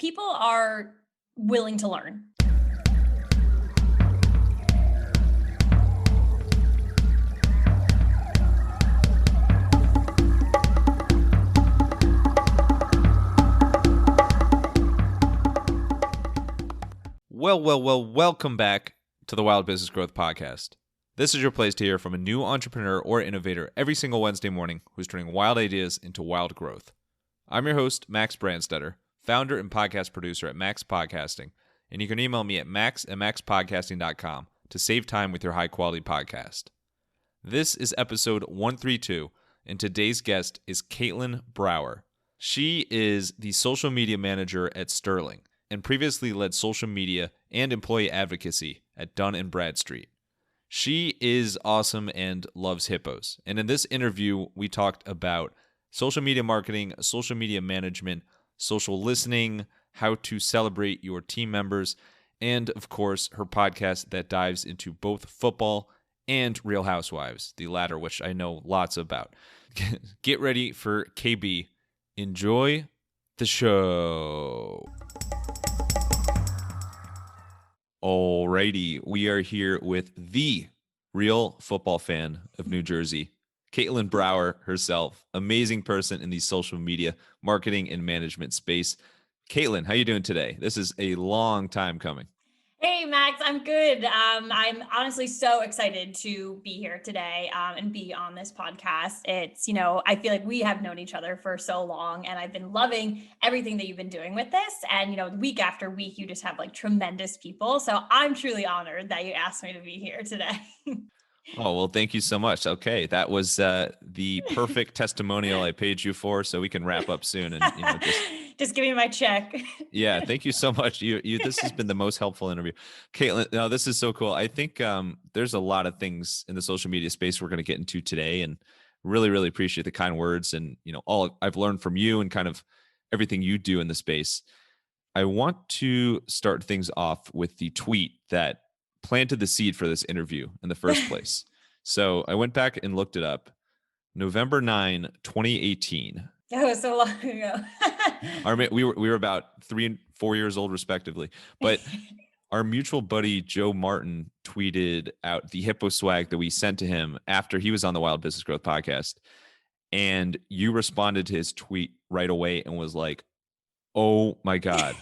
people are willing to learn. Well, welcome back to the Wild Business Growth Podcast. This is your place to hear from a new entrepreneur or innovator every single Wednesday morning who's turning wild ideas into wild growth. I'm your host, Max Branstetter, founder and podcast producer at Max Podcasting, and you can email me at max@maxpodcasting.com to save time with your high-quality podcast. This is episode 132, and today's guest is Katelyn Brower. She is the social media manager at Sterling, and previously led social media and employee advocacy at Dun & Bradstreet. She is awesome and loves hippos. And in this interview, we talked about social media marketing, social media management, social listening, how to celebrate your team members, and of course, her podcast that dives into both football and Real Housewives, the latter, which I know lots about. Get ready for KB. Enjoy the show. Alrighty, we are here with the real football fan of New Jersey, Katelyn Brower herself. Amazing person in the social media marketing and management space. Katelyn, how you doing today? This is a long time coming. Hey, Max, I'm good. I'm honestly so excited to be here today and be on this podcast. It's, I feel like we have known each other for so long, and I've been loving everything that you've been doing with this. And, week after week, you just have like tremendous people. So I'm truly honored that you asked me to be here today. Oh, well, thank you so much. Okay, that was the perfect testimonial I paid you for, so we can wrap up soon and just give me my check. Yeah, thank you so much. You this has been the most helpful interview. Katelyn, no, this is so cool. I think there's a lot of things in the social media space we're going to get into today, and really appreciate the kind words and all I've learned from you and kind of everything you do in the space. I want to start things off with the tweet that planted the seed for this interview in the first place. So I went back and looked it up. November 9, 2018. That was so long ago. We were about 3 and 4 years old, respectively. But our mutual buddy Joe Martin tweeted out the hippo swag that we sent to him after he was on the Wild Business Growth Podcast. And you responded to his tweet right away and was like, "Oh my God,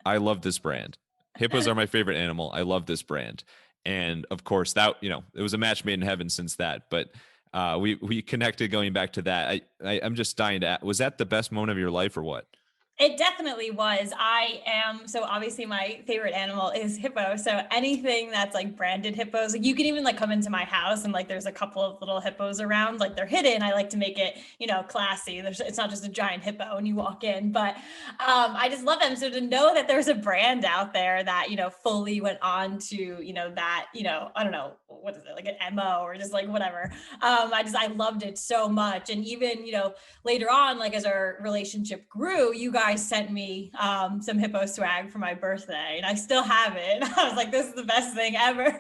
I love this brand. Hippos are my favorite animal. I love this brand." And of course, that it was a match made in heaven since that. But we connected going back to that. I'm just dying to ask, was that the best moment of your life or what? It definitely was. So obviously my favorite animal is hippo. So anything that's like branded hippos, like you can even like come into my house and like there's a couple of little hippos around, like they're hidden. I like to make it, classy. It's not just a giant hippo when you walk in, but I just love them. So to know that there's a brand out there that, fully went on to, that, I don't know, what is it, like an MO or just like whatever. I loved it so much. And even, later on, like as our relationship grew, you guys sent me some hippo swag for my birthday, and I still have it. I was like, this is the best thing ever.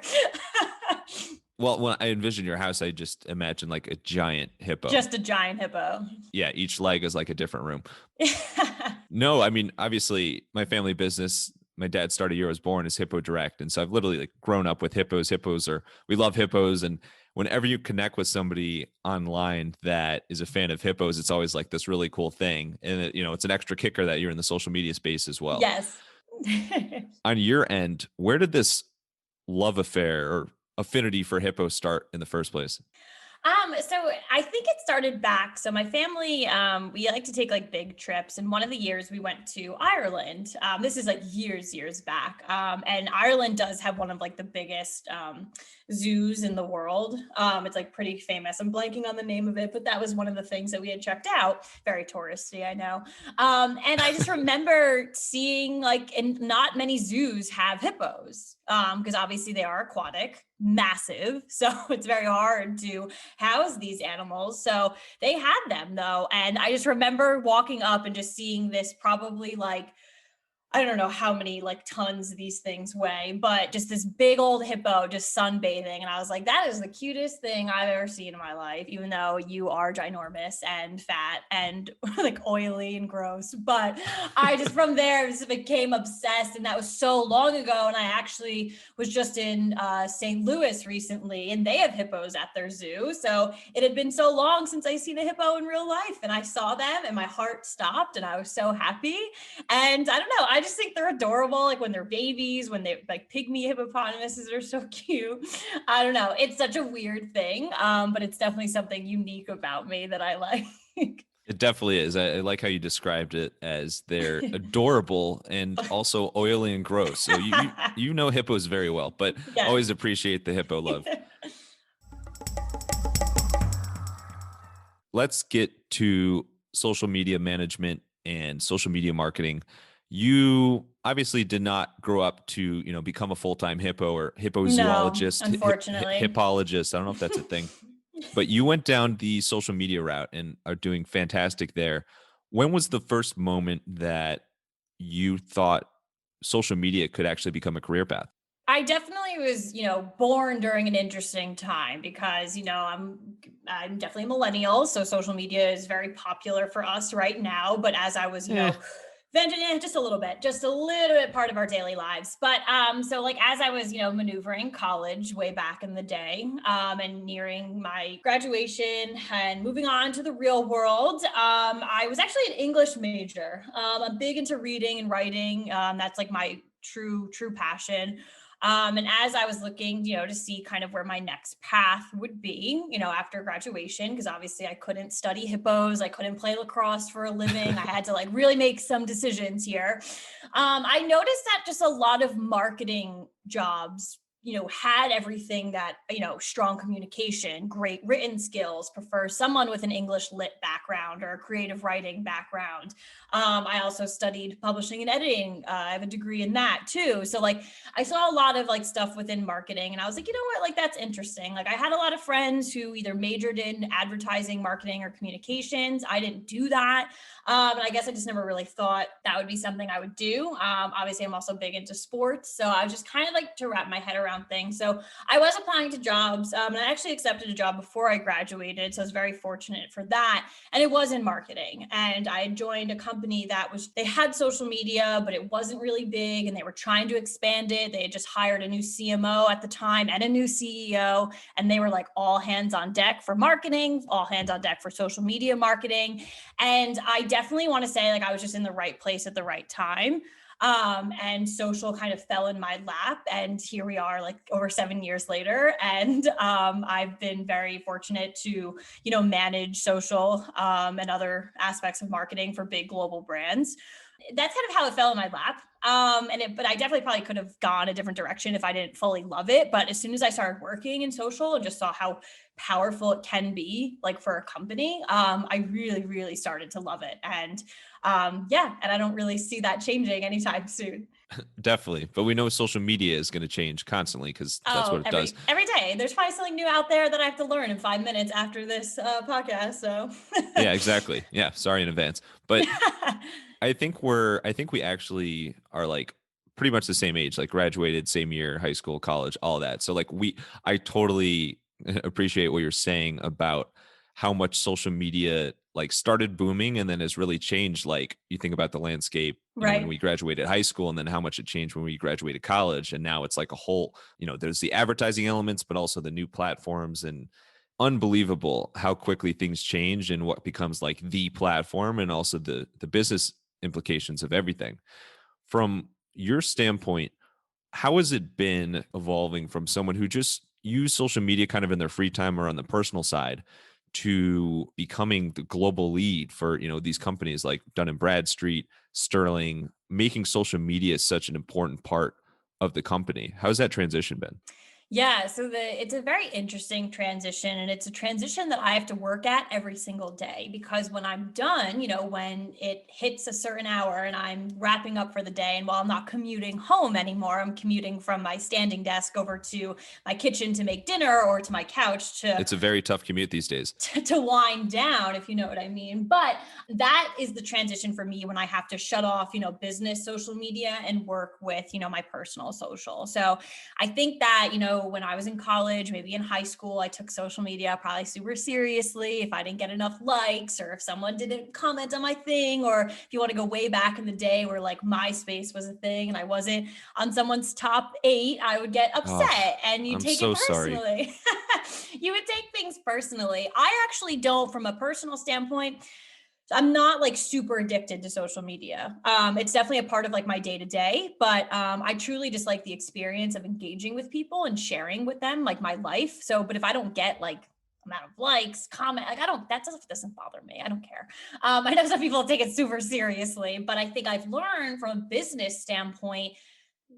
Well, when I envision your house, I just imagine like a giant hippo. Just a giant hippo. Yeah, each leg is like a different room. No, I mean, obviously, my family business, my dad started year I was born, is Hippo Direct. And so I've literally like grown up with hippos. We love hippos. And whenever you connect with somebody online that is a fan of hippos, it's always like this really cool thing. And it's an extra kicker that you're in the social media space as well. Yes. On your end, where did this love affair or affinity for hippos start in the first place? So I think it started back. So my family, we like to take like big trips. And one of the years we went to Ireland. This is like years back. And Ireland does have one of like the biggest zoos in the world. It's like pretty famous. I'm blanking on the name of it, but that was one of the things that we had checked out. Very touristy, I know. And I just remember seeing like, and not many zoos have hippos. Because obviously they are aquatic, massive. So it's very hard to house these animals. So they had them though. And I just remember walking up and just seeing this probably like, I don't know how many like tons these things weigh, but just this big old hippo just sunbathing. And I was like, that is the cutest thing I've ever seen in my life, even though you are ginormous and fat and like oily and gross. But I just from there just became obsessed. And that was so long ago. And I actually was just in St. Louis recently, and they have hippos at their zoo. So it had been so long since I seen a hippo in real life. And I saw them and my heart stopped and I was so happy. And I don't know, I just think they're adorable. Like when they're babies, when they like pygmy hippopotamuses are so cute. I don't know. It's such a weird thing. But it's definitely something unique about me that I like. It definitely is. I like how you described it as they're adorable and also oily and gross. So you know hippos very well, but Yes. always appreciate the hippo love. Let's get to social media management and social media marketing. You obviously did not grow up to, become a full-time hippo or No, hippozoologist, unfortunately. hippologist. I don't know if that's a thing, but you went down the social media route and are doing fantastic there. When was the first moment that you thought social media could actually become a career path? I definitely was, born during an interesting time because, I'm definitely a millennial, so social media is very popular for us right now. But as I was, Eh, venturing just a little bit part of our daily lives. But so like as I was, maneuvering college way back in the day, and nearing my graduation and moving on to the real world, I was actually an English major. I'm big into reading and writing. That's like my true passion. And as I was looking, to see kind of where my next path would be, after graduation, because obviously I couldn't study hippos, I couldn't play lacrosse for a living. I had to like really make some decisions here. I noticed that just a lot of marketing jobs had everything that, strong communication, great written skills, prefer someone with an English lit background or a creative writing background. I also studied publishing and editing. I have a degree in that too. So like I saw a lot of like stuff within marketing and I was like, you know what, like that's interesting. Like I had a lot of friends who either majored in advertising, marketing, or communications. I didn't do that. And I guess I just never really thought that would be something I would do. Obviously, I'm also big into sports. So I was just kind of like to wrap my head around things. So I was applying to jobs, and I actually accepted a job before I graduated. So I was very fortunate for that. And it was in marketing. And I joined a company they had social media, but it wasn't really big and they were trying to expand it. They had just hired a new CMO at the time and a new CEO. And they were like all hands on deck for marketing, all hands on deck for social media marketing. And I definitely want to say like I was just in the right place at the right time. And social kind of fell in my lap. And here we are like over 7 years later. And I've been very fortunate to, manage social and other aspects of marketing for big global brands. That's kind of how it fell in my lap. But I definitely probably could have gone a different direction if I didn't fully love it. But as soon as I started working in social and just saw how powerful it can be, like for a company, I really, really started to love it. And and I don't really see that changing anytime soon. Definitely. But we know social media is going to change constantly because that's what Oh, it does. every day. There's probably something new out there that I have to learn in 5 minutes after this podcast. So Yeah, exactly. Yeah. Sorry in advance. But I think we actually are like pretty much the same age, like graduated same year, high school, college, all that. So like I totally appreciate what you're saying about how much social media like started booming and then has really changed. Like you think about the landscape, when right. we graduated high school and then how much it changed when we graduated college. And now it's like a whole, there's the advertising elements, but also the new platforms and unbelievable how quickly things change and what becomes like the platform and also the business implications of everything. From your standpoint, how has it been evolving from someone who just use social media kind of in their free time or on the personal side to becoming the global lead for, these companies like Dun and Bradstreet, Sterling, making social media such an important part of the company? How's that transition been? Yeah, so it's a very interesting transition, and it's a transition that I have to work at every single day, because when I'm done, when it hits a certain hour and I'm wrapping up for the day, and while I'm not commuting home anymore, I'm commuting from my standing desk over to my kitchen to make dinner, or to my couch to It's a very tough commute these days. to wind down, if you know what I mean. But that is the transition for me when I have to shut off, business social media and work with, my personal social. So I think that, when I was in college, maybe in high school, I took social media probably super seriously. If I didn't get enough likes, or if someone didn't comment on my thing, or if you want to go way back in the day where like MySpace was a thing and I wasn't on someone's top 8, I would get Oh, upset and you I'm take it so sorry. personally. You would take things personally. I actually don't, from a personal standpoint. I'm not like super addicted to social media. It's definitely a part of like my day to day, but I truly just like the experience of engaging with people and sharing with them like my life. So, but if I don't get like amount of likes, comment, like I don't, that doesn't bother me. I don't care. I know some people take it super seriously, but I think I've learned from a business standpoint,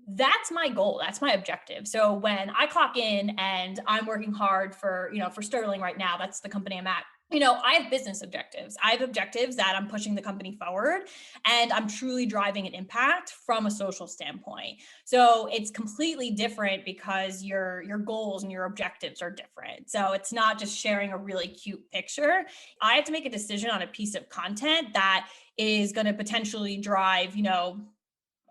that's my goal. That's my objective. So when I clock in and I'm working hard for, for Sterling right now, that's the company I'm at. I have business objectives. I have objectives that I'm pushing the company forward, and I'm truly driving an impact from a social standpoint. So it's completely different because your goals and your objectives are different. So it's not just sharing a really cute picture. I have to make a decision on a piece of content that is going to potentially drive,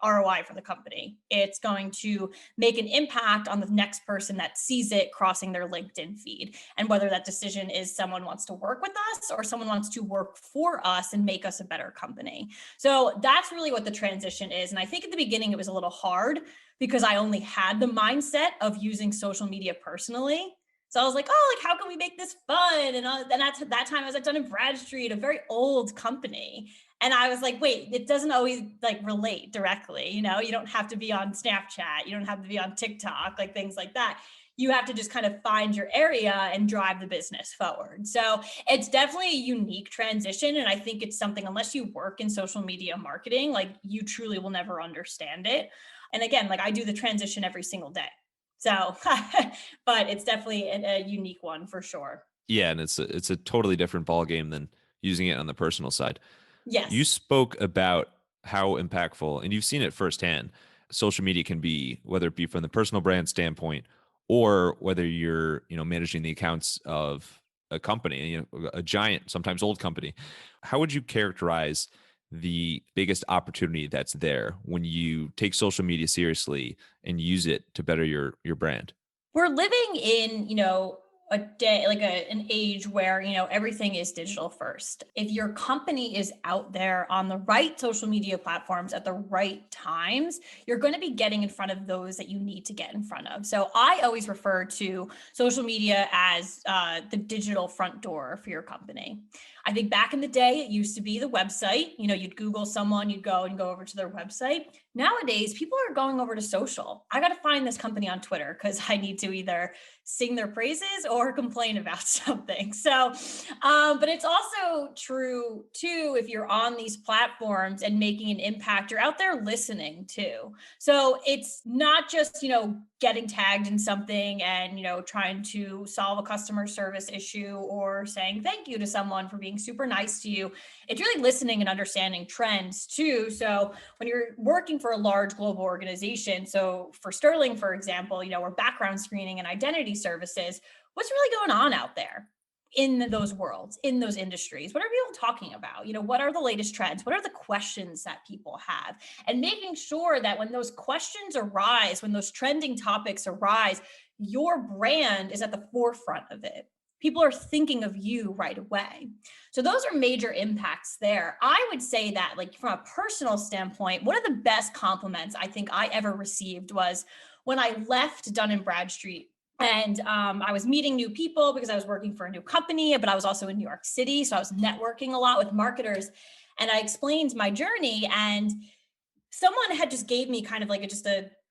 ROI for the company. It's going to make an impact on the next person that sees it crossing their LinkedIn feed. And whether that decision is someone wants to work with us or someone wants to work for us and make us a better company. So that's really what the transition is. And I think at the beginning it was a little hard because I only had the mindset of using social media personally. So I was like, oh, like how can we make this fun? And then at that time I was at Dun& Bradstreet, a very old company. And I was like, wait, it doesn't always like relate directly. You don't have to be on Snapchat. You don't have to be on TikTok, like things like that. You have to just kind of find your area and drive the business forward. So it's definitely a unique transition. And I think it's something, unless you work in social media marketing, like you truly will never understand it. And again, like I do the transition every single day. So, but it's definitely a unique one for sure. Yeah, and it's a totally different ball game than using it on the personal side. You Yes. spoke about how impactful, and you've seen it firsthand, social media can be, whether it be from the personal brand standpoint or whether you're, managing the accounts of a company, a giant, sometimes old company. How would you characterize the biggest opportunity that's there when you take social media seriously and use it to better your brand? We're living in, a day, like an age where, everything is digital first. If your company is out there on the right social media platforms at the right times, you're going to be getting in front of those that you need to get in front of. So I always refer to social media as the digital front door for your company. I think back in the day, it used to be the website. You'd Google someone, you'd go over to their website. Nowadays, people are going over to social. I got to find this company on Twitter because I need to either sing their praises or complain about something. So, but it's also true too, if you're on these platforms and making an impact, you're out there listening too. So it's not just, getting tagged in something and, trying to solve a customer service issue or saying thank you to someone for being super nice to you. It's really listening and understanding trends too. So when you're working for a large global organization, so for Sterling, for example, we're background screening and identity services. What's really going on out there in those worlds, in those industries? What are people talking about? What are the latest trends? What are the questions that people have? And making sure that when those questions arise, when those trending topics arise, your brand is at the forefront of it. People are thinking of you right away. So those are major impacts there. I would say that, like, from a personal standpoint, one of the best compliments I think I ever received was when I left Dun& Bradstreet, and I was meeting new people because I was working for a new company, but I was also in New York City. So I was networking a lot with marketers, and I explained my journey, and someone had just gave me kind of like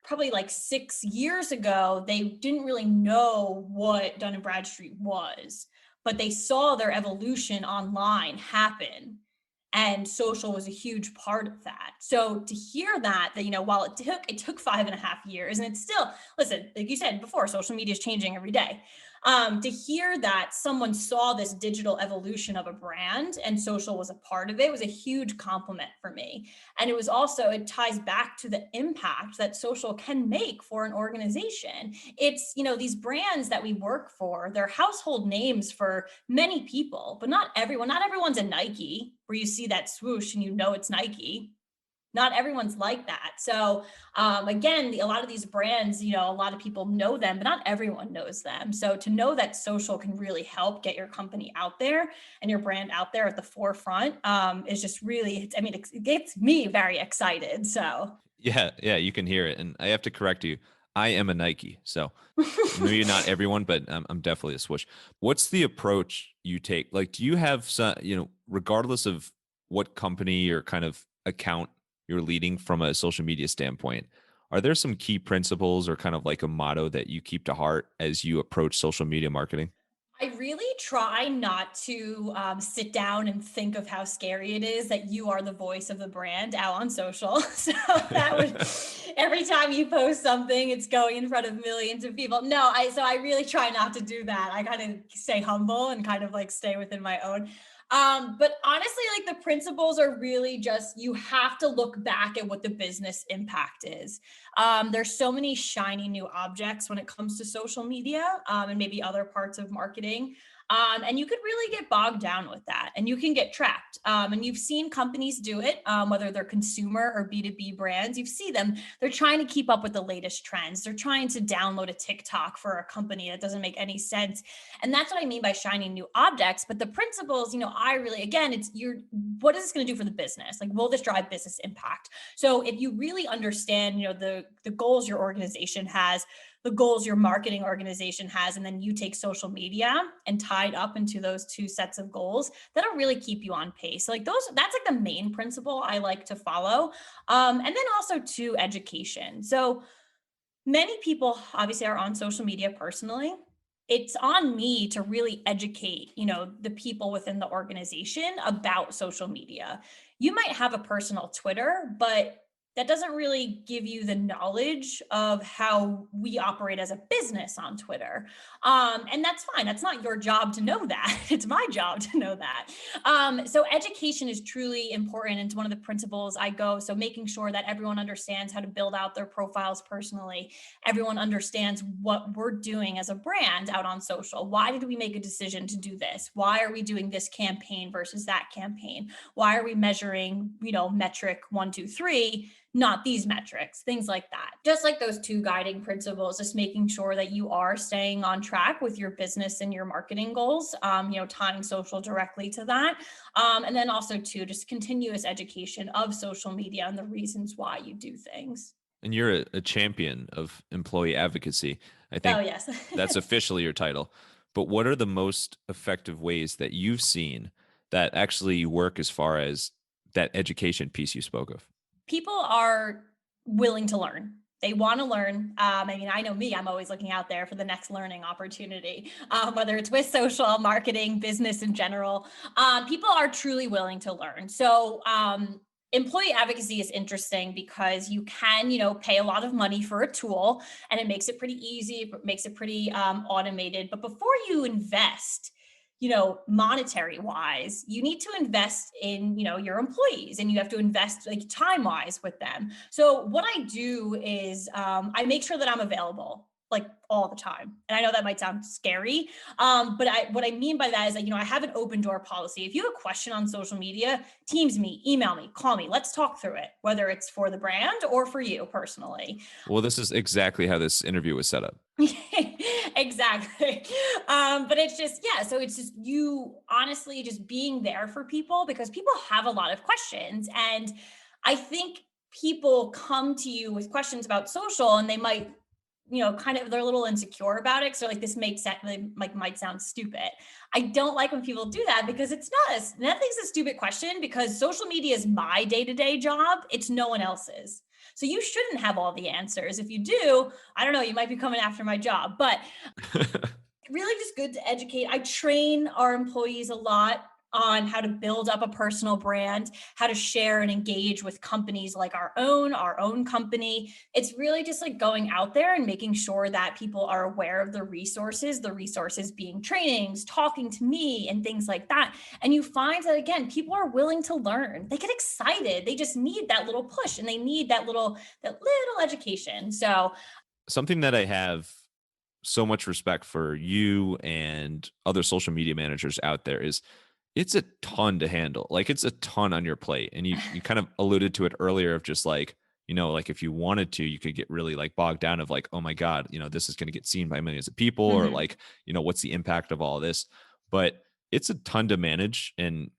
probably like 6 years ago, they didn't really know what Dun& Bradstreet was, but they saw their evolution online happen. And social was a huge part of that. So to hear that, while it took 5.5 years, and it's still, listen, like you said before, social media is changing every day. To hear that someone saw this digital evolution of a brand and social was a part of it was a huge compliment for me. And it was also, it ties back to the impact that social can make for an organization. It's, these brands that we work for, they're household names for many people, but not everyone's a Nike where you see that swoosh and it's Nike. Not everyone's like that. So again, a lot of these brands, a lot of people know them, but not everyone knows them. So to know that social can really help get your company out there and your brand out there at the forefront is just really, it gets me very excited. So Yeah, you can hear it. And I have to correct you. I am a Nike. So maybe not everyone, but I'm definitely a swoosh. What's the approach you take? Like, do you have some, regardless of what company or kind of account you're leading from a social media standpoint, are there some key principles or kind of like a motto that you keep to heart as you approach social media marketing? I really try not to sit down and think of how scary it is that you are the voice of the brand out on social. So that would, every time you post something, it's going in front of millions of people. So I really try not to do that. I kind of stay humble and kind of like stay within my own. But honestly, like the principles are really just, you have to look back at what the business impact is. There's so many shiny new objects when it comes to social media and maybe other parts of marketing. And you could really get bogged down with that and you can get trapped. And you've seen companies do it, whether they're consumer or B2B brands, you see them, they're trying to keep up with the latest trends. They're trying to download a TikTok for a company that doesn't make any sense. And that's what I mean by shiny new objects. But the principles, I really, again, what is this going to do for the business? Like, will this drive business impact? So if you really understand, the goals your organization has, the goals your marketing organization has, and then you take social media and tie it up into those two sets of goals, that'll really keep you on pace. Like that's like the main principle I like to follow. And then also to education. So many people obviously are on social media personally. It's on me to really educate, the people within the organization about social media. You might have a personal Twitter, but that doesn't really give you the knowledge of how we operate as a business on Twitter. And that's fine. That's not your job to know that. It's my job to know that. So education is truly important. And it's one of the principles I go. So making sure that everyone understands how to build out their profiles personally. Everyone understands what we're doing as a brand out on social. Why did we make a decision to do this? Why are we doing this campaign versus that campaign? Why are we measuring, metric 1, 2, 3? Not these metrics, things like that. Just like those two guiding principles, just making sure that you are staying on track with your business and your marketing goals, tying social directly to that. And then also too, just continuous education of social media and the reasons why you do things. And you're a champion of employee advocacy. I Oh, think yes. that's officially your title. But what are the most effective ways that you've seen that actually work as far as that education piece you spoke of? People are willing to learn. They want to learn. I know me, I'm always looking out there for the next learning opportunity, whether it's with social, marketing, business in general. People are truly willing to learn. So employee advocacy is interesting because you can, pay a lot of money for a tool and it makes it pretty easy, it makes it pretty automated. But before you invest, monetary wise, you need to invest in, your employees and you have to invest like time wise with them. So what I do is I make sure that I'm available like all the time. And I know that might sound scary, but what I mean by that is that, I have an open door policy. If you have a question on social media, Teams me, email me, call me, let's talk through it, whether it's for the brand or for you personally. Well, this is exactly how this interview was set up. Exactly. But it's just, yeah. So it's just you honestly just being there for people because people have a lot of questions. And I think people come to you with questions about social and they might, kind of, they're a little insecure about it. So like, this makes sense, like might sound stupid. I don't like when people do that because it's nothing's a stupid question because social media is my day-to-day job. It's no one else's. So you shouldn't have all the answers. If you do, I don't know, you might be coming after my job, but really just good to educate. I train our employees a lot on how to build up a personal brand, how to share and engage with companies like our own company. It's really just like going out there and making sure that people are aware of the resources being trainings, talking to me and things like that. And you find that, again, people are willing to learn. They get excited. They just need that little push and they need that little education. So Something that I have so much respect for you and other social media managers out there is it's a ton to handle. Like it's a ton on your plate. And you kind of alluded to it earlier of just like, like if you wanted to, you could get really like bogged down of like, oh my God, this is going to get seen by millions of people or mhm. like, what's the impact of all this? But it's a ton to manage. And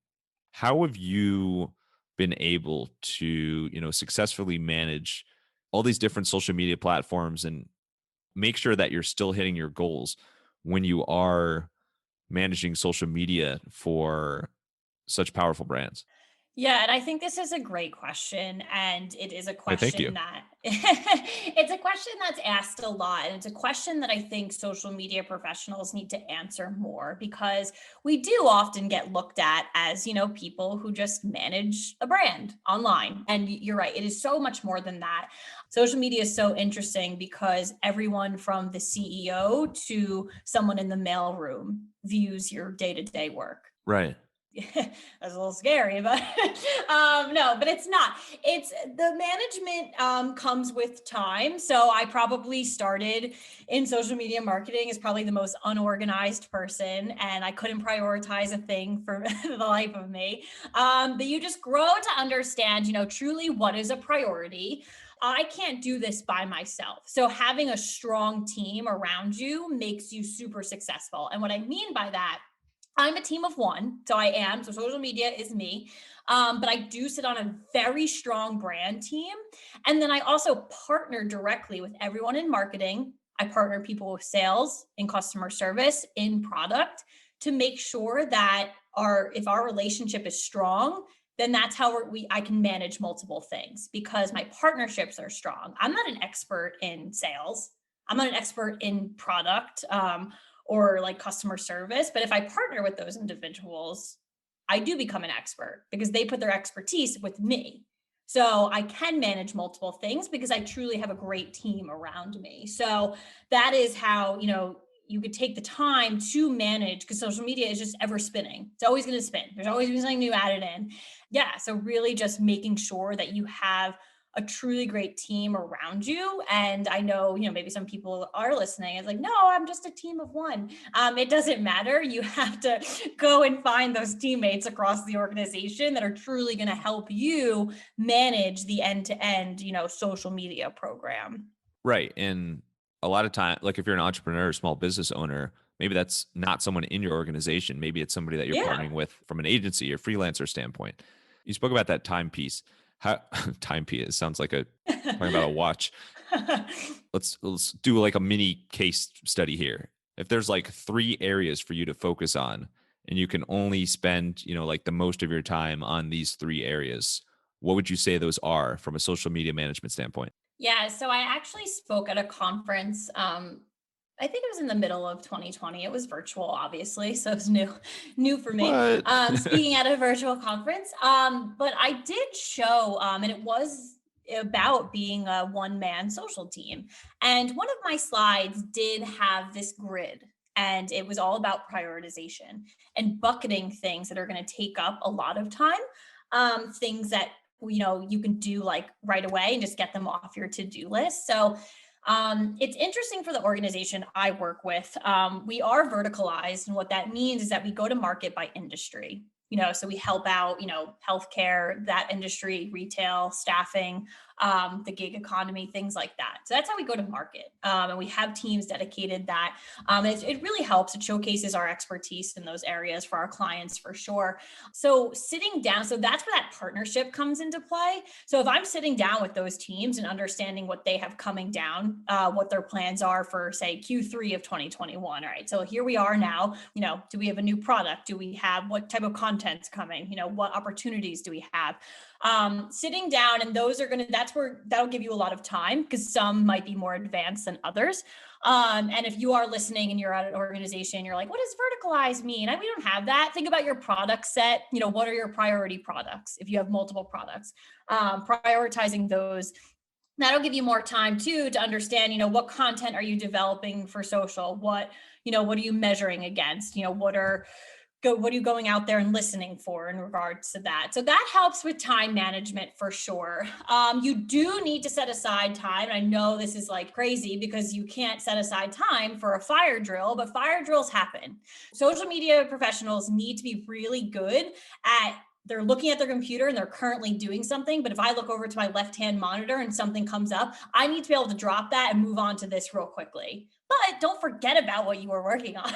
how have you been able to, successfully manage all these different social media platforms and make sure that you're still hitting your goals when you are managing social media for such powerful brands? Yeah, and I think this is a great question. And it is a I thank question you. that it's a question that's asked a lot. And it's a question that I think social media professionals need to answer more because we do often get looked at as, people who just manage a brand online. And you're right, it is so much more than that. Social media is so interesting because everyone from the CEO to someone in the mailroom views your day to day work. Right. That's a little scary, but no, but it's not. It's the management comes with time. So I probably started in social media marketing as probably the most unorganized person, and I couldn't prioritize a thing for the life of me. But you just grow to understand, truly what is a priority. I can't do this by myself. So having a strong team around you makes you super successful. And what I mean by that, I'm a team of one. So I am. So social media is me. But I do sit on a very strong brand team. And then I also partner directly with everyone in marketing. I partner people with sales, in customer service, in product to make sure that if our relationship is strong, then that's how I can manage multiple things because my partnerships are strong. I'm not an expert in sales. I'm not an expert in product. Or like customer service. But if I partner with those individuals, I do become an expert because they put their expertise with me. So I can manage multiple things because I truly have a great team around me. So that is how, you could take the time to manage because social media is just ever spinning. It's always going to spin. There's always something new added in. Yeah. So really just making sure that you have a truly great team around you. And I know, maybe some people are listening. It's like, no, I'm just a team of one. It doesn't matter. You have to go and find those teammates across the organization that are truly going to help you manage the end-to-end, social media program. Right. And a lot of time, like if you're an entrepreneur or small business owner, maybe that's not someone in your organization. Maybe it's somebody that you're Yeah. partnering with from an agency or freelancer standpoint. You spoke about that time piece. How timepiece sounds like talking about a watch. Let's do like a mini case study here. If there's like 3 areas for you to focus on and you can only spend, like the most of your time on these 3 areas, what would you say those are from a social media management standpoint? Yeah, so I actually spoke at a conference. I think it was in the middle of 2020. It was virtual, obviously, so it was new for me. What? Speaking at a virtual conference, but I did show, and it was about being a one-man social team. And one of my slides did have this grid, and it was all about prioritization and bucketing things that are going to take up a lot of time, things that you can do like right away and just get them off your to-do list. So it's interesting for the organization I work with. We are verticalized, and what that means is that we go to market by industry. So we help out, healthcare, that industry, retail, staffing, the gig economy, things like that. So that's how we go to market. And we have teams dedicated that. It really helps. It showcases our expertise in those areas for our clients for sure. So sitting down, so that's where that partnership comes into play. So if I'm sitting down with those teams and understanding what they have coming down, what their plans are for, say, Q3 of 2021. All right. So here we are now. Do we have a new product? Do we have what type of content's coming? What opportunities do we have? Sitting down, and that'll give you a lot of time because some might be more advanced than others. And if you are listening and you're at an organization, you're like, what does verticalize mean? We don't have that. Think about your product set. What are your priority products? If you have multiple products, prioritizing those, that'll give you more time too to understand, what content are you developing for social? What are you measuring against? What are you going out there and listening for in regards to that? So that helps with time management for sure. You do need to set aside time. I know this is like crazy because you can't set aside time for a fire drill, but fire drills happen. Social media professionals need to be really good at they're looking at their computer and they're currently doing something. But if I look over to my left-hand monitor and something comes up, I need to be able to drop that and move on to this real quickly. But don't forget about what you were working on.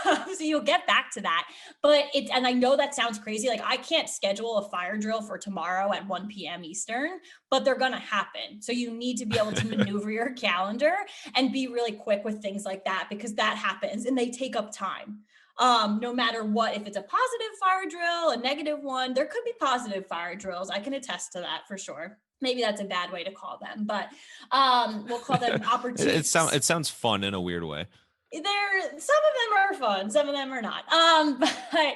So you'll get back to that. And I know that sounds crazy. Like I can't schedule a fire drill for tomorrow at 1 p.m. Eastern, but they're going to happen. So you need to be able to maneuver your calendar and be really quick with things like that because that happens and they take up time. No matter what, if it's a positive fire drill, a negative one, there could be positive fire drills. I can attest to that for sure. Maybe that's a bad way to call them, but we'll call them opportunities. It sounds fun in a weird way. Some of them are fun, some of them are not. But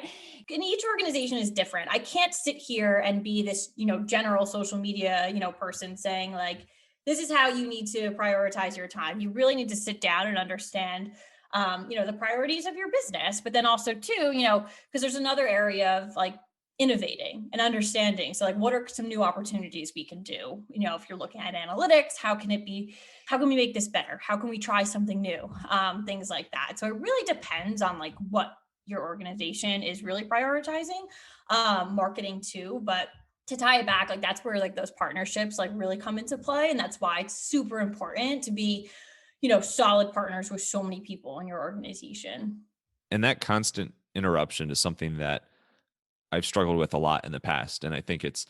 and each organization is different. I can't sit here and be this, general social media, person saying like, this is how you need to prioritize your time. You really need to sit down and understand the priorities of your business, but then also too, because there's another area of like innovating and understanding. So like, what are some new opportunities we can do? If you're looking at analytics, how can we make this better? How can we try something new? Things like that. So it really depends on like what your organization is really prioritizing, marketing too, but to tie it back, like that's where like those partnerships like really come into play. And that's why it's super important to be solid partners with so many people in your organization. And that constant interruption is something that I've struggled with a lot in the past. And I think it's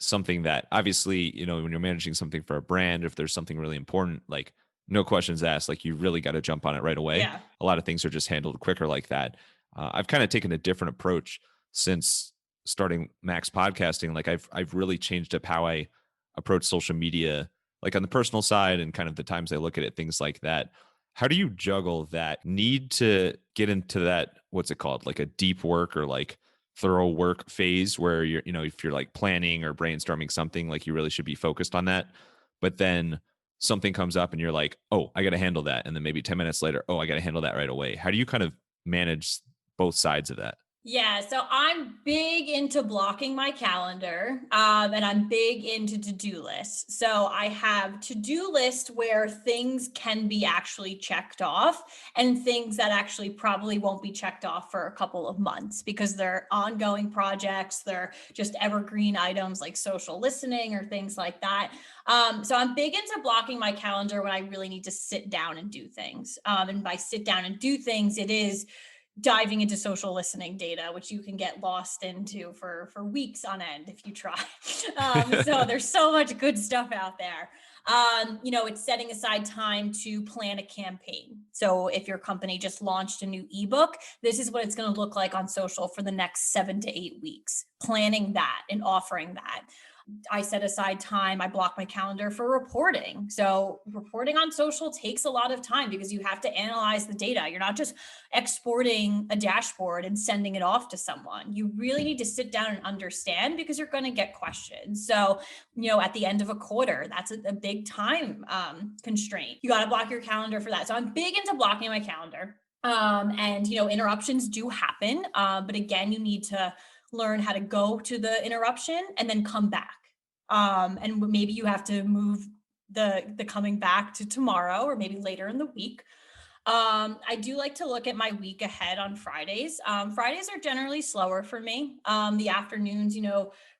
something that obviously, when you're managing something for a brand, if there's something really important, like no questions asked, like you really got to jump on it right away. Yeah. A lot of things are just handled quicker like that. I've kind of taken a different approach since starting Max Podcasting. Like I've really changed up how I approach social media, like on the personal side and kind of the times I look at it, things like that. How do you juggle that need to get into that, what's it called? Like a deep work or like thorough work phase where you're, if you're like planning or brainstorming something, like you really should be focused on that. But then something comes up and you're like, oh, I got to handle that. And then maybe 10 minutes later, oh, I got to handle that right away. How do you kind of manage both sides of that? Yeah, so I'm big into blocking my calendar, and I'm big into to-do lists. So I have to-do list where things can be actually checked off and things that actually probably won't be checked off for a couple of months because they're ongoing projects. They're just evergreen items like social listening or things like that. So I'm big into blocking my calendar when I really need to sit down and do things. And by sit down and do things, it is diving into social listening data, which you can get lost into for weeks on end if you try. So there's so much good stuff out there. It's setting aside time to plan a campaign. So if your company just launched a new ebook, this is what it's going to look like on social for the next 7 to 8 weeks, planning that and offering that. I set aside time. I block my calendar for reporting. So reporting on social takes a lot of time because you have to analyze the data. You're not just exporting a dashboard and sending it off to someone. You really need to sit down and understand because you're going to get questions. So, at the end of a quarter, that's a big time constraint. You got to block your calendar for that. So I'm big into blocking my calendar. Interruptions do happen. But again, you need to learn how to go to the interruption and then come back. And maybe you have to move the coming back to tomorrow or maybe later in the week. I do like to look at my week ahead on Fridays. Fridays are generally slower for me. The afternoons,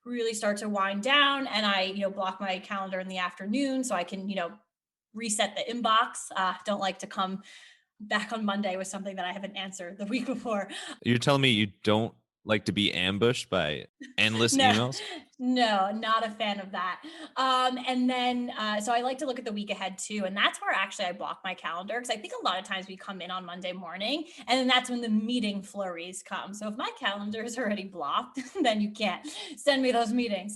really start to wind down and I, block my calendar in the afternoon so I can, reset the inbox. Don't like to come back on Monday with something that I haven't answered the week before. You're telling me you don't like to be ambushed by endless emails? No, not a fan of that. And then, so I like to look at the week ahead too. And that's where actually I block my calendar because I think a lot of times we come in on Monday morning and then that's when the meeting flurries come. So if my calendar is already blocked, then you can't send me those meetings.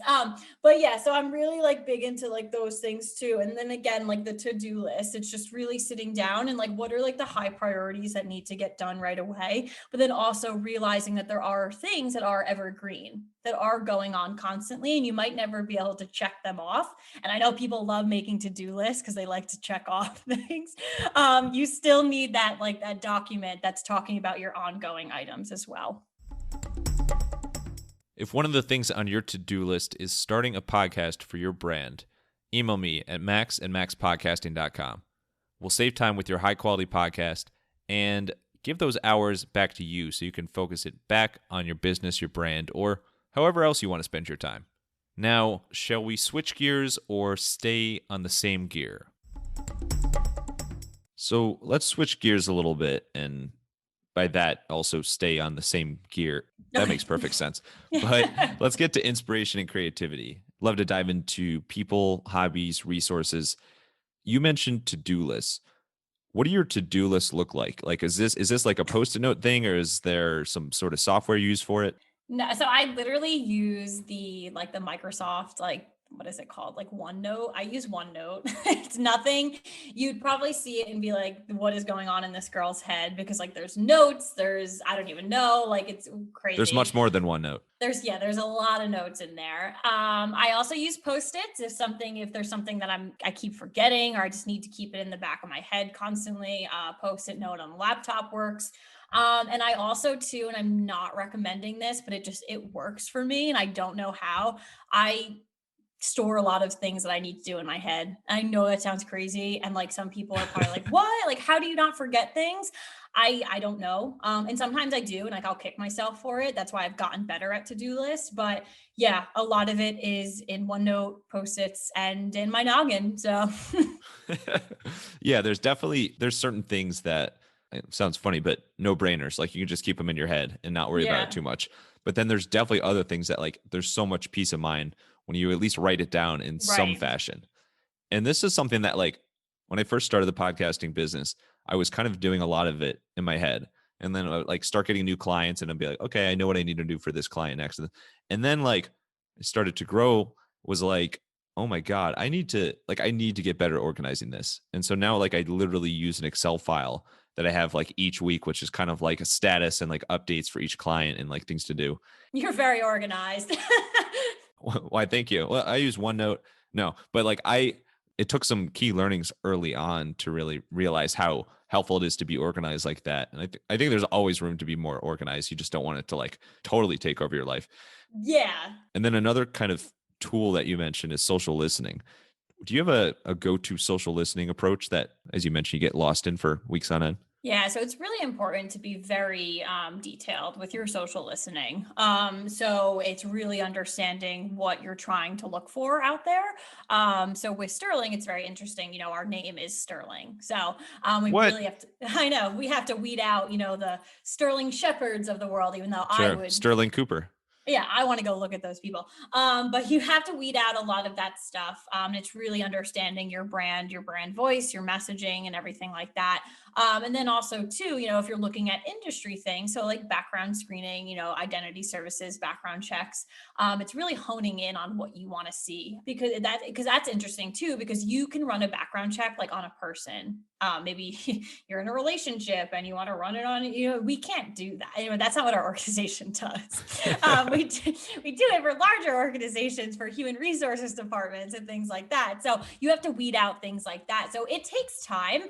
But yeah, so I'm really like big into like those things too. And then again, like the to-do list, it's just really sitting down and like what are like the high priorities that need to get done right away. But then also realizing that there are things that are evergreen that are going on constantly and you might never be able to check them off. And I know people love making to-do lists because they like to check off things. You still need that like that document that's talking about your ongoing items as well. If one of the things on your to-do list is starting a podcast for your brand, email me at max@maxpodcasting.com. We'll save time with your high-quality podcast and give those hours back to you so you can focus it back on your business, your brand, or however else you want to spend your time. Now, shall we switch gears or stay on the same gear? So let's switch gears a little bit, and by that, also stay on the same gear. That makes perfect sense. But let's get to inspiration and creativity. Love to dive into people, hobbies, resources. You mentioned to-do lists. What do your to-do lists look like? Like, is this like a post-it note thing, or is there some sort of software you use for it? No, so I literally use the Microsoft, like what is it called? Like OneNote. I use OneNote. It's nothing. You'd probably see it and be like, what is going on in this girl's head? Because like there's notes, I don't even know, like it's There's crazy. much more than one note. There's a lot of notes in there. I also use Post-its if there's something that I keep forgetting or I just need to keep it in the back of my head constantly. Post-it note on the laptop works. And I also too, and I'm not recommending this, but it works for me and I don't know how. I store a lot of things that I need to do in my head. I know that sounds crazy. And like some people are probably like, what? Like, how do you not forget things? I don't know. And sometimes I do, and like I'll kick myself for it. That's why I've gotten better at to-do lists. But yeah, a lot of it is in OneNote, Post-its, and in my noggin. So Yeah, there's certain things that it sounds funny, but no brainers. Like you can just keep them in your head and not worry about it yeah, too much. But then there's definitely other things that like there's so much peace of mind when you at least write it down in some right. fashion. And this is something that like when I first started the podcasting business, I was kind of doing a lot of it in my head. And then I would like start getting new clients and I'd be like, okay, I know what I need to do for this client next. And then like it started to grow was like, oh my God, I need to get better at organizing this. And so now like I literally use an Excel file that I have like each week, which is kind of like a status and like updates for each client and like things to do. You're very organized. Why? Thank you. Well, I use OneNote. No, but like it took some key learnings early on to really realize how helpful it is to be organized like that. And I think there's always room to be more organized. You just don't want it to like totally take over your life. Yeah. And then another kind of tool that you mentioned is social listening. Do you have a go-to social listening approach that, as you mentioned, you get lost in for weeks on end? Yeah, so it's really important to be very detailed with your social listening. So it's really understanding what you're trying to look for out there. So with Sterling, it's very interesting. You know, our name is Sterling. So we What? really have to, I know, we have to weed out, the Sterling Shepherds of the world, even though I Sure. would Sterling Cooper. yeah, I want to go look at those people. But you have to weed out a lot of that stuff. It's really understanding your brand voice, your messaging, and everything like that. And then also too, if you're looking at industry things, so like background screening, identity services, background checks, it's really honing in on what you want to see because that's interesting too, because you can run a background check like on a person. Maybe you're in a relationship and you want to run it on, we can't do that. Anyway, that's not what our organization does. We do it for larger organizations, for human resources departments and things like that. So you have to weed out things like that. So it takes time.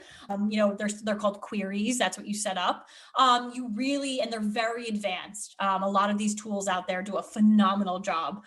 They're called queries. That's what you set up. And they're very advanced. A lot of these tools out there do a phenomenal job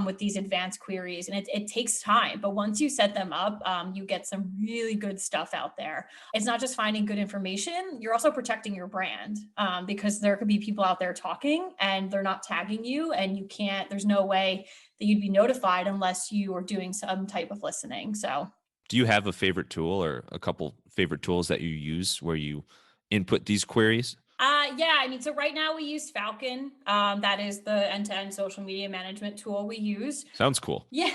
with these advanced queries, and it takes time. But once you set them up, you get some really good stuff out there. It's not just finding good information, you're also protecting your brand, because there could be people out there talking and they're not tagging you, and there's no way that you'd be notified unless you are doing some type of listening. So Do you have a favorite tool or a couple favorite tools that you use where you input these queries? Yeah, I mean, so right now we use Falcon. That is the end-to-end social media management tool we use. Sounds cool. Yeah,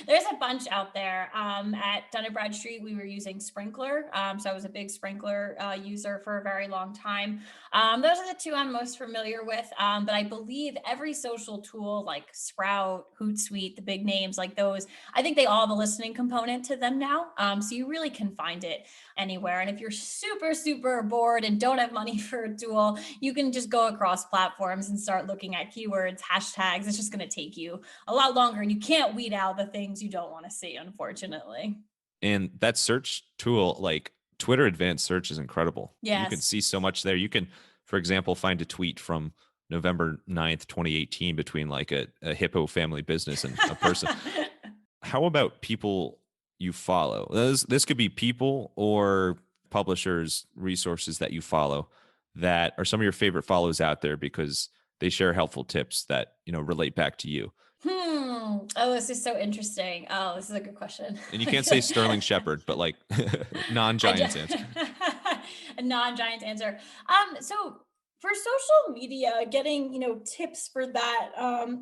there's a bunch out there. At Dun& Bradstreet, we were using Sprinkler. So I was a big Sprinkler user for a very long time. Those are the two I'm most familiar with. But I believe every social tool like Sprout, Hootsuite, the big names like those, I think they all have a listening component to them now. So you really can find it anywhere. And if you're super, super bored and don't have money for a tool, you can just go across platforms and start looking at keywords, hashtags. It's just going to take you a lot longer, and you can't weed out the things you don't want to see, unfortunately. And that search tool, like Twitter advanced search, is incredible. You can Yes. see so much there. You can, for example, find a tweet from November 9th, 2018 between like a hippo family business and a person. How about people you follow? This could be people or publishers, resources that you follow that are some of your favorite follows out there because they share helpful tips that, relate back to you. Oh, this is so interesting. Oh, this is a good question. And you can't say Sterling Shepard, but like non-Giants answer. A non-Giants answer. So for social media, getting tips for that.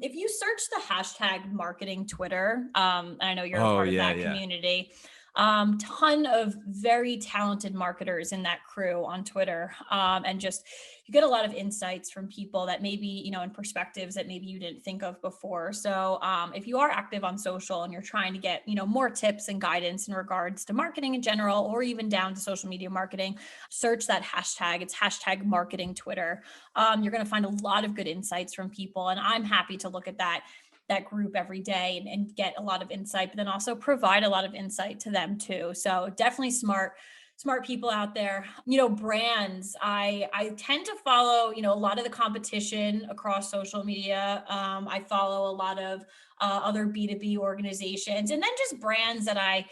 If you search the hashtag marketing Twitter, I know you're a Oh part of yeah, that yeah. community. Ton of very talented marketers in that crew on Twitter, and just you get a lot of insights from people that maybe and perspectives that maybe you didn't think of before. So if you are active on social and you're trying to get more tips and guidance in regards to marketing in general, or even down to social media marketing, search that hashtag. It's hashtag marketing Twitter. You're going to find a lot of good insights from people, and I'm happy to look at that group every day and get a lot of insight, but then also provide a lot of insight to them too. So definitely smart people out there. Brands, I tend to follow, a lot of the competition across social media. I follow a lot of other B2B organizations, and then just brands that I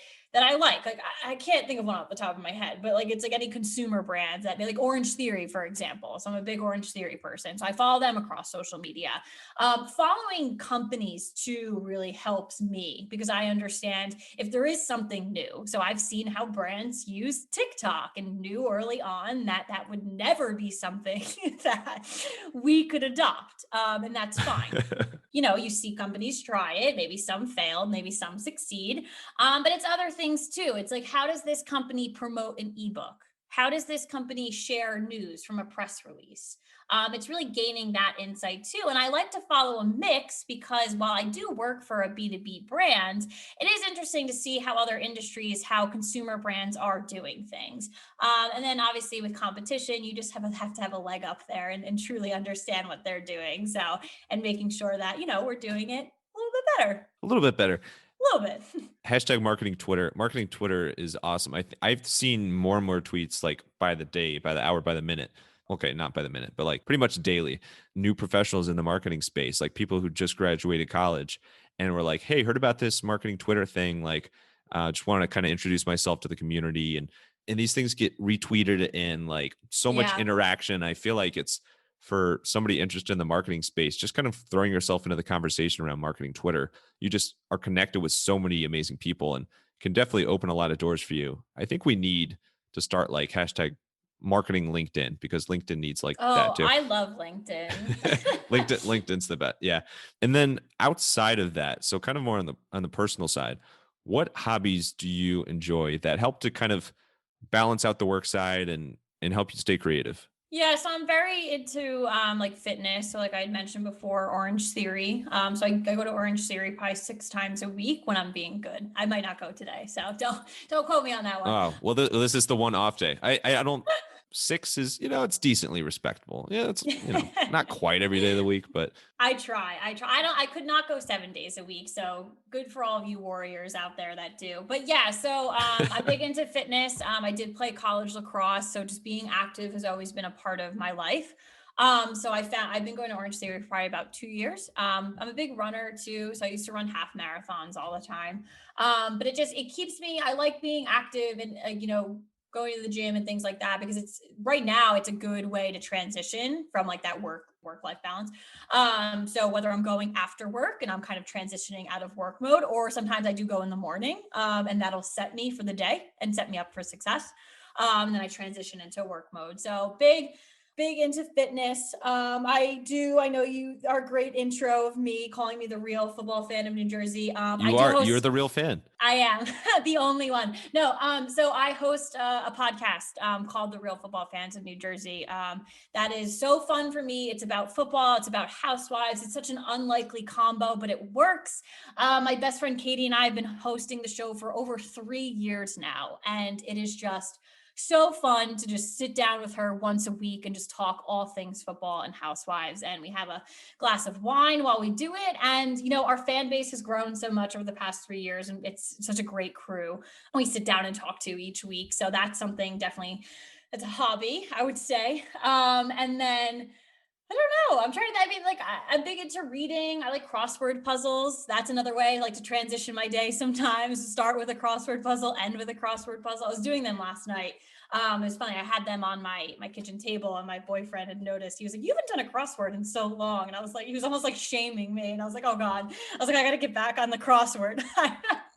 like. Like I can't think of one off the top of my head, but like it's like any consumer brands that like Orange Theory, for example. So I'm a big Orange Theory person. So I follow them across social media. Following companies too really helps me because I understand if there is something new. So I've seen how brands use TikTok and knew early on that would never be something that we could adopt. And that's fine. You see companies try it, maybe some fail, maybe some succeed. But it's other things too. It's like, how does this company promote an ebook? How does this company share news from a press release? It's really gaining that insight too. And I like to follow a mix because while I do work for a B2B brand, it is interesting to see how other industries, how consumer brands are doing things. And then obviously with competition, you just have to have a leg up there and truly understand what they're doing. So, and making sure that, we're doing it a little bit better. A little bit better. A little bit. Hashtag marketing Twitter. Marketing Twitter is awesome. I've seen more and more tweets like by the day, by the hour, by the minute. Okay, not by the minute, but like pretty much daily. New professionals in the marketing space, like people who just graduated college and were like, "Hey, heard about this marketing Twitter thing? Like, just wanted to kind of introduce myself to the community." And these things get retweeted and like so much Yeah. interaction. I feel like it's for somebody interested in the marketing space, just kind of throwing yourself into the conversation around marketing Twitter. You just are connected with so many amazing people and can definitely open a lot of doors for you. I think we need to start like hashtag marketing LinkedIn because LinkedIn needs like that Oh, too. I love LinkedIn. LinkedIn's the best. Yeah. And then outside of that, so kind of more on the personal side, what hobbies do you enjoy that help to kind of balance out the work side and help you stay creative? Yeah, so I'm very into like fitness. So like I had mentioned before, Orange Theory. So I go to Orange Theory probably 6 times a week when I'm being good. I might not go today, so don't quote me on that one. Oh, well, this is the one off day. I don't, six is, it's decently respectable. Yeah, it's, not quite every day of the week, but I try. I could not go 7 days a week. So good for all of you warriors out there that do. But yeah, so I'm big into fitness. I did play college lacrosse. So just being active has always been a part of my life. So I've been going to Orange Theory for probably about 2 years. I'm a big runner too. So I used to run half marathons all the time. But it keeps me, I like being active and, going to the gym and things like that, because it's right now it's a good way to transition from like that work-life balance. So whether I'm going after work and I'm kind of transitioning out of work mode, or sometimes I do go in the morning, and that'll set me for the day and set me up for success. And then I transition into work mode. So big into fitness. I know you are a great intro of me calling me the real football fan of New Jersey. You're the real fan. I am the only one. No, so I host a podcast called The Real Football Fans of New Jersey. That is so fun for me. It's about football. It's about housewives. It's such an unlikely combo, but it works. My best friend Katie and I have been hosting the show for over 3 years now, and it is just so fun to just sit down with her once a week and just talk all things football and housewives. And we have a glass of wine while we do it. And, our fan base has grown so much over the past 3 years, and it's such a great crew we sit down and talk to each week. So that's something definitely, that's a hobby, I would say. And then I don't know. I'm trying to, I'm big into reading. I like crossword puzzles. That's another way I like to transition my day sometimes. Start with a crossword puzzle, end with a crossword puzzle. I was doing them last night. It was funny. I had them on my kitchen table, and my boyfriend had noticed. He was like, "You haven't done a crossword in so long." And I was like, he was almost like shaming me. And I was like, oh God. I was like, I got to get back on the crossword.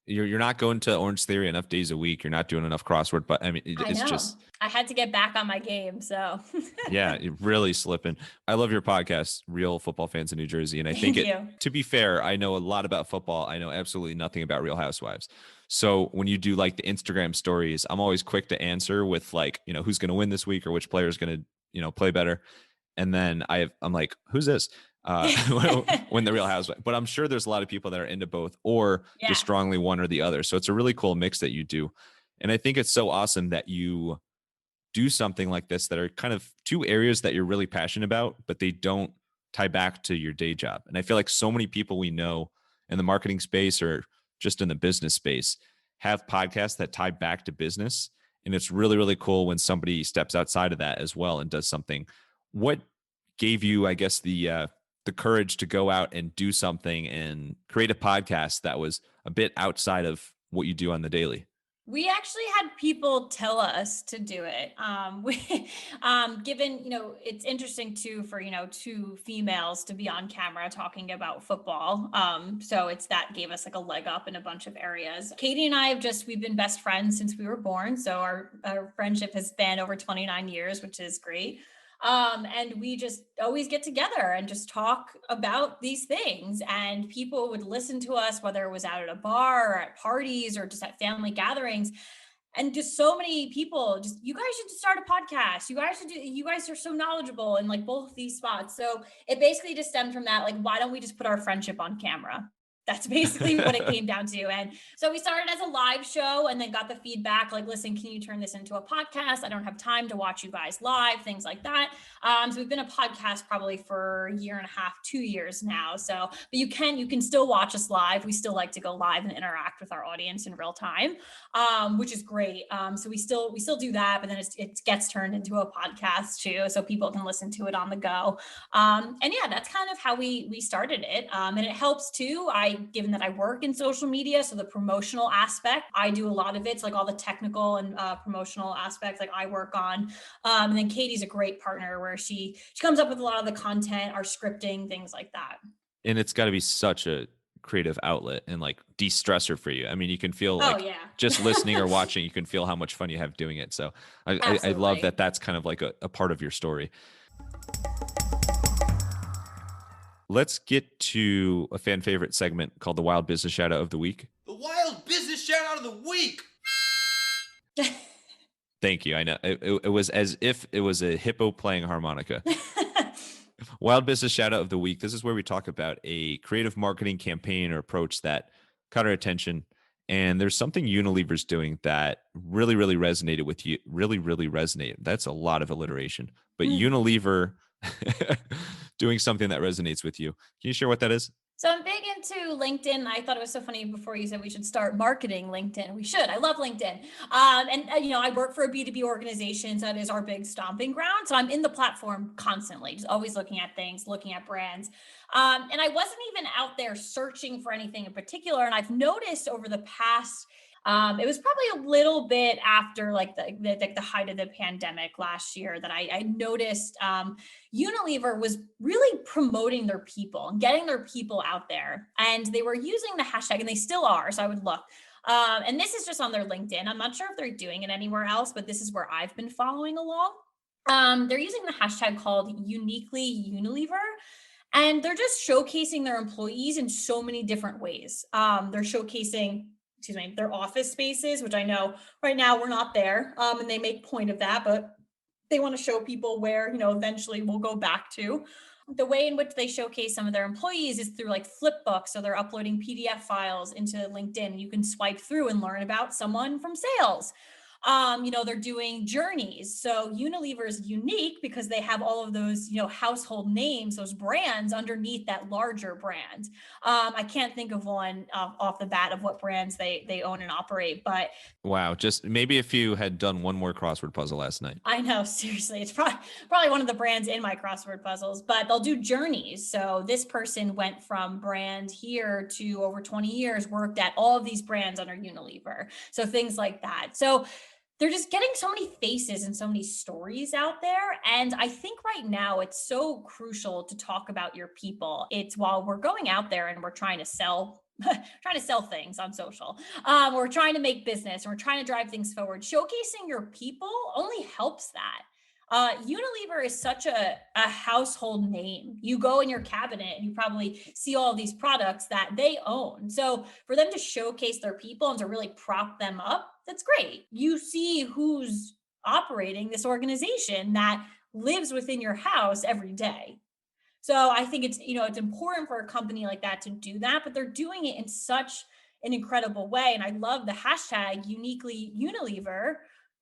You're not going to Orange Theory enough days a week. You're not doing enough crossword, but I mean, it's just, I had to get back on my game. So yeah, you're really slipping. I love your podcast, Real Football Fans in New Jersey. And I think to be fair, I know a lot about football. I know absolutely nothing about Real Housewives. So when you do like the Instagram stories, I'm always quick to answer with like, who's going to win this week or which player is going to, play better. And then I'm like, who's this? When the Real Housewives, but I'm sure there's a lot of people that are into both or just strongly one or the other. So it's a really cool mix that you do. And I think it's so awesome that you do something like this that are kind of two areas that you're really passionate about, but they don't tie back to your day job. And I feel like so many people we know in the marketing space or just in the business space have podcasts that tie back to business. And it's really, really cool when somebody steps outside of that as well and does something. What gave you, I guess, the courage to go out and do something and create a podcast that was a bit outside of what you do on the daily? We actually had people tell us to do it. Given, it's interesting too for, two females to be on camera talking about football. So that gave us like a leg up in a bunch of areas. Katie and I we've been best friends since we were born. So our friendship has spanned over 29 years, which is great. And we just always get together and just talk about these things, and people would listen to us, whether it was out at a bar or at parties or just at family gatherings. And just so many people you guys should start a podcast. You guys are so knowledgeable in like both these spots. So it basically just stemmed from that. Like, why don't we just put our friendship on camera? That's basically what it came down to. And so we started as a live show and then got the feedback like, listen, can you turn this into a podcast? I don't have time to watch you guys live, things like that. So we've been a podcast probably for a year and a half, 2 years now. So, but you can still watch us live. We still like to go live and interact with our audience in real time, which is great. So we still do that, but then it gets turned into a podcast too. So people can listen to it on the go. And yeah, that's kind of how we started it. And it helps too. Given that I work in social media, so the promotional aspect, I do a lot of it. It's like all the technical and promotional aspects, like I work on. And then Katie's a great partner where she comes up with a lot of the content, our scripting, things like that. And it's got to be such a creative outlet and like de-stressor for you. I mean, you can feel like just listening or watching, you can feel how much fun you have doing it. So I love that that's kind of like a part of your story. Let's get to a fan favorite segment called the Wild Business Shout Out of the Week. The Wild Business Shout Out of the Week. Thank you. I know it was as if it was a hippo playing harmonica. Wild Business Shout Out of the Week. This is where we talk about a creative marketing campaign or approach that caught our attention. And there's something Unilever's doing that really, really resonated with you. Really, really resonated. That's a lot of alliteration. But Unilever doing something that resonates with you. Can you share what that is? So I'm big into LinkedIn. I thought it was so funny before you said we should start marketing LinkedIn. We should. I love LinkedIn. And I work for a B2B organization. So that is our big stomping ground. So I'm in the platform constantly, just always looking at things, looking at brands. And I wasn't even out there searching for anything in particular. And I've noticed over the past it was probably a little bit after like the height of the pandemic last year that I noticed Unilever was really promoting their people and getting their people out there. And they were using the hashtag, and they still are. So I would look. And this is just on their LinkedIn. I'm not sure if they're doing it anywhere else, but this is where I've been following along. They're using the hashtag called Uniquely Unilever, and they're just showcasing their employees in so many different ways. They're showcasing, excuse me, their office spaces, which I know right now we're not there, and they make point of that, but they want to show people where, eventually we'll go back to. The way in which they showcase some of their employees is through like flip books. So they're uploading PDF files into LinkedIn. You can swipe through and learn about someone from sales. They're doing journeys. So Unilever is unique because they have all of those, household names, those brands underneath that larger brand. I can't think of one off the bat of what brands they own and operate, but Wow. Just maybe if you had done one more crossword puzzle last night. I know, seriously, it's probably one of the brands in my crossword puzzles, but they'll do journeys. So this person went from brand here to over 20 years, worked at all of these brands under Unilever. So things like that. So they're just getting so many faces and so many stories out there. And I think right now it's so crucial to talk about your people. It's while we're going out there and we're trying to sell things on social. We're trying to make business and we're trying to drive things forward. Showcasing your people only helps that. Unilever is such a household name. You go in your cabinet and you probably see all these products that they own. So for them to showcase their people and to really prop them up, that's great. You see who's operating this organization that lives within your house every day. So I think it's important for a company like that to do that, but they're doing it in such an incredible way. And I love the hashtag Uniquely Unilever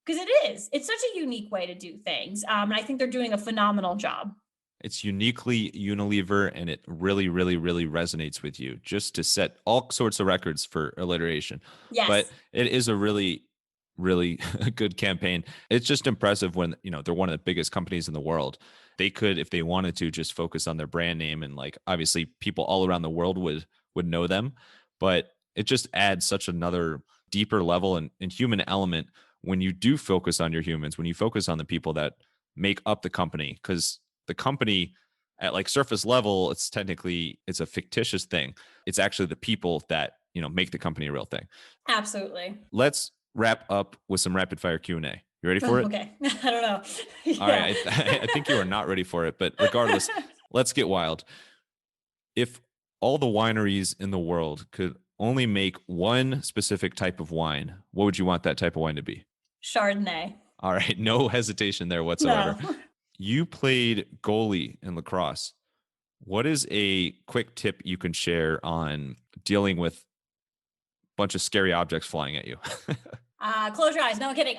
because it's such a unique way to do things. And I think they're doing a phenomenal job. It's uniquely Unilever, and it really, really, really resonates with you just to set all sorts of records for alliteration. But Yes. it is a really, really good campaign. It's just impressive when, they're one of the biggest companies in the world. They could, if they wanted to, just focus on their brand name, and like obviously people all around the world would know them. But it just adds such another deeper level and human element when you do focus on your humans, when you focus on the people that make up the company. Because the company at like surface level, it's a fictitious thing. It's actually the people that, make the company a real thing. Absolutely. Let's wrap up with some rapid fire Q&A. You ready for it? Okay. I don't know. All right. I think you are not ready for it, but regardless, let's get wild. If all the wineries in the world could only make one specific type of wine, what would you want that type of wine to be? Chardonnay. All right. No hesitation there whatsoever. No. You played goalie in lacrosse. What is a quick tip you can share on dealing with a bunch of scary objects flying at you? Close your eyes. No, I'm kidding.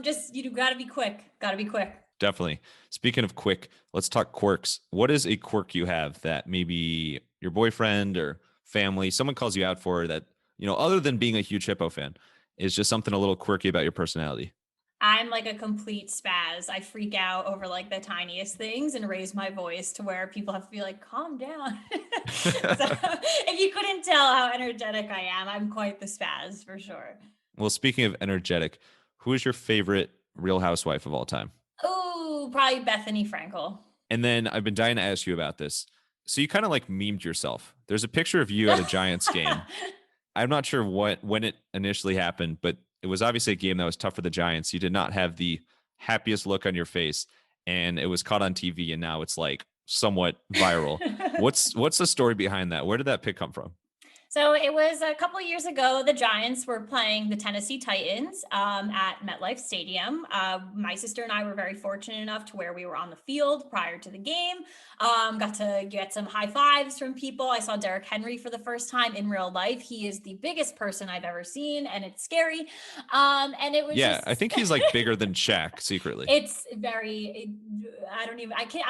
Just you gotta be quick. Gotta be quick. Definitely. Speaking of quick, let's talk quirks. What is a quirk you have that maybe your boyfriend or family, someone calls you out for that, other than being a huge Hippo fan, is just something a little quirky about your personality? I'm like a complete spaz. I freak out over like the tiniest things and raise my voice to where people have to be like, calm down. So if you couldn't tell how energetic I am, I'm quite the spaz for sure. Well, speaking of energetic, who is your favorite Real Housewife of all time? Oh, probably Bethany Frankel. And then I've been dying to ask you about this. So you kind of like memed yourself. There's a picture of you at a Giants game. I'm not sure when it initially happened, but it was obviously a game that was tough for the Giants. You did not have the happiest look on your face, and it was caught on TV, and now it's like somewhat viral. What's the story behind that? Where did that pic come from? So it was a couple of years ago. The Giants were playing the Tennessee Titans at MetLife Stadium. My sister and I were very fortunate enough to where we were on the field prior to the game. Got to get some high fives from people. I saw Derrick Henry for the first time in real life. He is the biggest person I've ever seen, and it's scary. And it was I think he's like bigger than Shaq secretly. It's I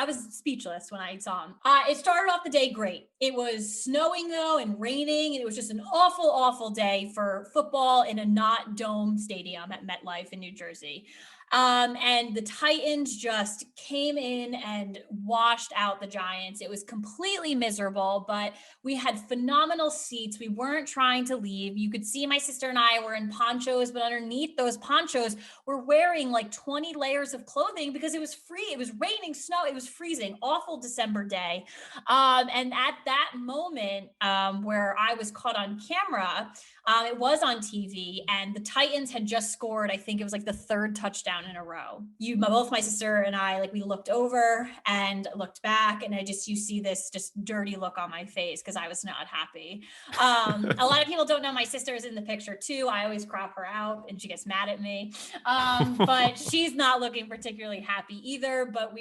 was speechless when I saw him. It started off the day great. It was snowing though and raining, and it was just an awful, awful day for football in a not dome stadium at MetLife in New Jersey. And the Titans just came in and washed out the Giants. It was completely miserable, but we had phenomenal seats. We weren't trying to leave. You could see my sister and I were in ponchos, but underneath those ponchos, we're wearing like 20 layers of clothing because it was free. It was raining, snow. It was freezing, awful December day. And at that moment where I was caught on camera, It was on TV, and the Titans had just scored. I think it was like the third touchdown in a row. Both my sister and I, like, we looked over and looked back, and you see this just dirty look on my face because I was not happy. A lot of people don't know my sister is in the picture too. I always crop her out, and she gets mad at me. But she's not looking particularly happy either. But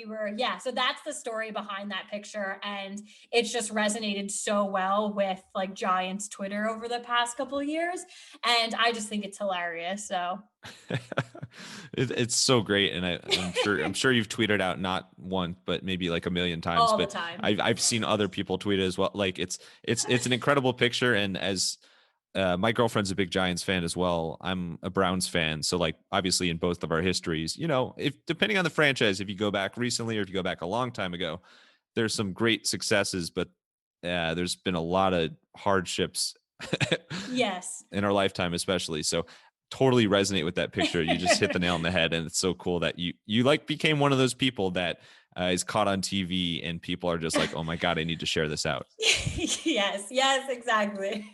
so that's the story behind that picture, and it's just resonated so well with like Giants Twitter over the past couple of years, and I just think it's hilarious. So it's so great, and I'm sure you've tweeted out not one but maybe like a million times. All but the time. I've seen other people tweet it as well. Like it's an incredible picture, and as my girlfriend's a big Giants fan as well. I'm a Browns fan, so like obviously in both of our histories, if depending on the franchise, if you go back recently or if you go back a long time ago, there's some great successes, but there's been a lot of hardships. Yes. In our lifetime, especially. So totally resonate with that picture. You just hit the nail on the head, and it's so cool that you like became one of those people that is caught on TV, and people are just like, oh my God, I need to share this out. Yes, exactly.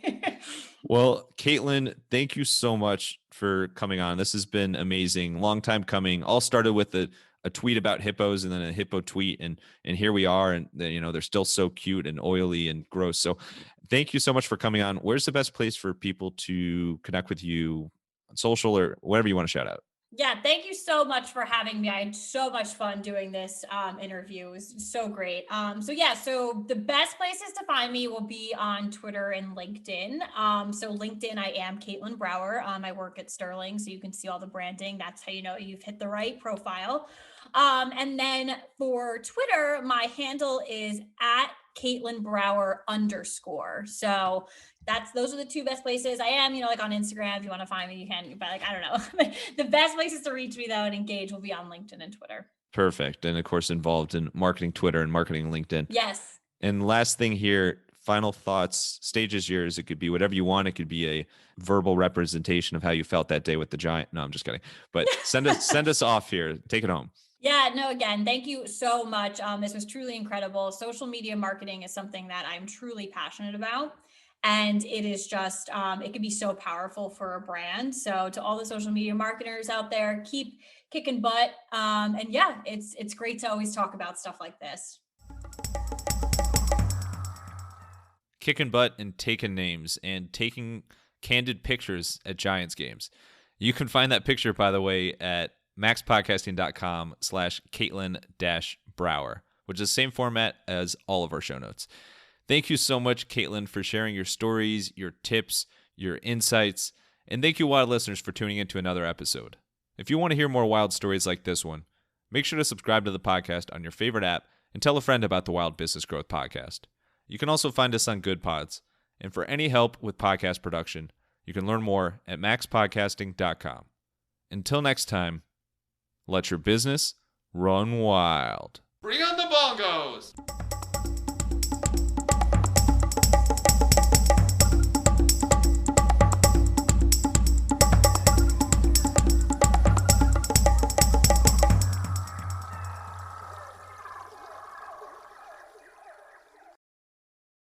Well, Katelyn, thank you so much for coming on. This has been amazing. Long time coming. All started with a tweet about hippos and then a hippo tweet. And here we are. And they're still so cute and oily and gross. So thank you so much for coming on. Where's the best place for people to connect with you on social or whatever you want to shout out? Yeah, thank you so much for having me. I had so much fun doing this interview. It was so great. So the best places to find me will be on Twitter and LinkedIn. So LinkedIn, I am Katelyn Brower. I work at Sterling, so you can see all the branding. That's how you know you've hit the right profile. And then for Twitter, my handle is at Katelyn Brower _. So those are the two best places. I am, like on Instagram, if you want to find me, you can, but like, I don't know. The best places to reach me though and engage will be on LinkedIn and Twitter. Perfect. And of course, involved in marketing Twitter and marketing LinkedIn. Yes. And last thing here, final thoughts, stage is yours. It could be whatever you want. It could be a verbal representation of how you felt that day with the Giant. No, I'm just kidding. But send us off here. Take it home. Yeah, no, again, thank you so much. This was truly incredible. Social media marketing is something that I'm truly passionate about. And it is just, it can be so powerful for a brand. So to all the social media marketers out there, keep kicking butt. And yeah, it's great to always talk about stuff like this. Kicking butt and taking names and taking candid pictures at Giants games. You can find that picture, by the way, at maxpodcasting.com/Katelyn-Brower, which is the same format as all of our show notes. Thank you so much, Katelyn, for sharing your stories, your tips, your insights, and thank you, wild listeners, for tuning into another episode. If you want to hear more wild stories like this one, make sure to subscribe to the podcast on your favorite app and tell a friend about the Wild Business Growth Podcast. You can also find us on Good Pods, and for any help with podcast production, you can learn more at maxpodcasting.com. Until next time, let your business run wild. Bring on the bongos!